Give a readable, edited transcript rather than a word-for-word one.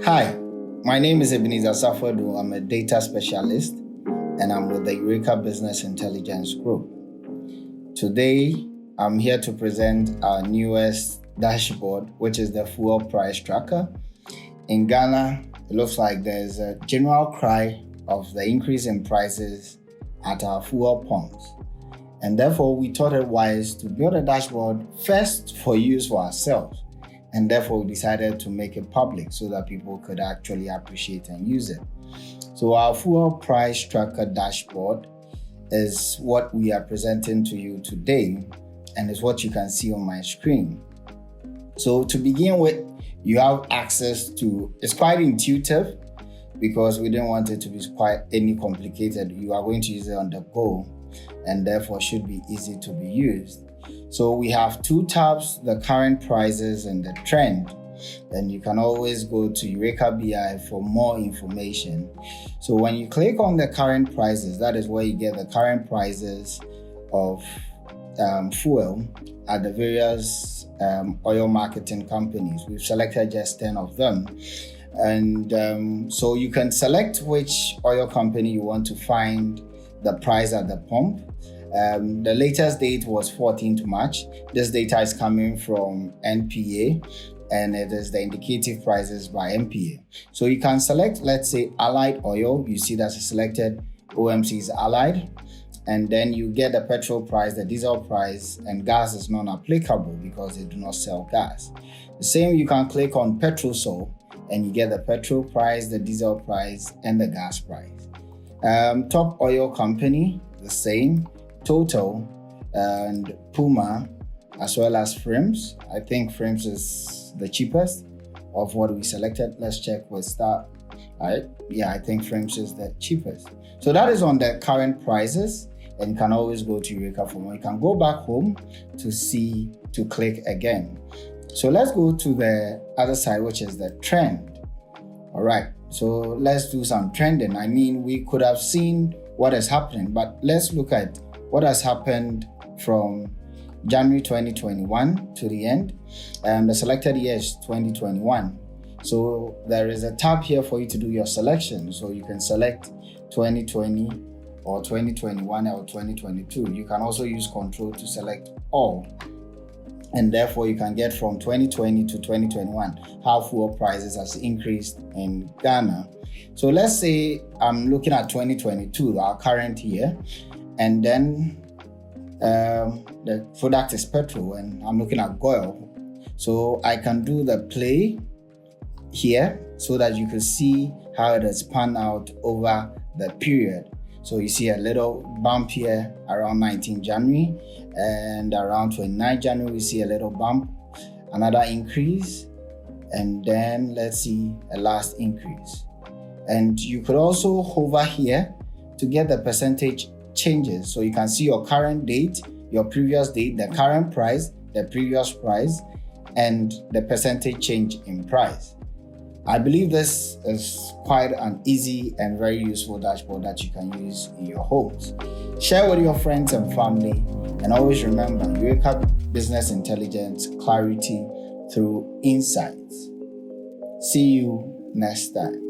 Hi, my name is Ebenezer Safadu. I'm a data specialist and I'm with the Eureka Business Intelligence Group. Today, I'm here to present our newest dashboard, which is the fuel price tracker. In Ghana, it looks like there's a general cry of the increase in prices at our fuel pumps. And therefore, we thought it wise to build a dashboard first for use for ourselves. And therefore, we decided to make it public so that people could actually appreciate and use it. So our fuel price tracker dashboard is what we are presenting to you today, and is what you can see on my screen. So to begin with, you have access to, it's quite intuitive because we didn't want it to be quite any complicated. You are going to use it on the go and therefore should be easy to be used. So we have two tabs, the current prices and the trend. And you can always go to Eureka BI for more information. So when you click on the current prices, that is where you get the current prices of fuel at the various oil marketing companies. We've selected just 10 of them. And so you can select which oil company you want to find the price at the pump. The latest date was 14th March. This data is coming from NPA and it is the indicative prices by NPA. So you can select, let's say, Allied Oil. You see that's selected OMC is Allied. And then you get the petrol price, the diesel price, and gas is non-applicable because they do not sell gas. The same, you can click on Petrosol and you get the petrol price, the diesel price, and the gas price. Top oil company, the same. Total and Puma, as well as Frames. I think Frames is the cheapest of what we selected. Let's check with Star. All right. Yeah, I think Frames is the cheapest. So that is on the current prices, and you can always go to Eureka for more. You can go back home to click again. So let's go to the other side, which is the trend. All right. So let's do some trending. I mean, we could have seen what is happening, but let's look at what has happened from January 2021 to the end. The selected year is 2021. So there is a tab here for you to do your selection. So you can select 2020 or 2021 or 2022. You can also use Control to select all. And therefore you can get from 2020 to 2021 how fuel prices has increased in Ghana. So let's say I'm looking at 2022, our current year, and then the product is petrol and I'm looking at oil. So I can do the play here so that you can see how it has panned out over the period. So you see a little bump here around 19 January and around 29 January, we see a little bump, another increase, and then let's see a last increase. And you could also hover here to get the percentage changes. So you can see your current date, your previous date, the current price, the previous price, and the percentage change in price. I believe this is quite an easy and very useful dashboard that you can use in your homes. Share with your friends and family, and always remember, Eureka Business Intelligence, clarity through insights. See you next time.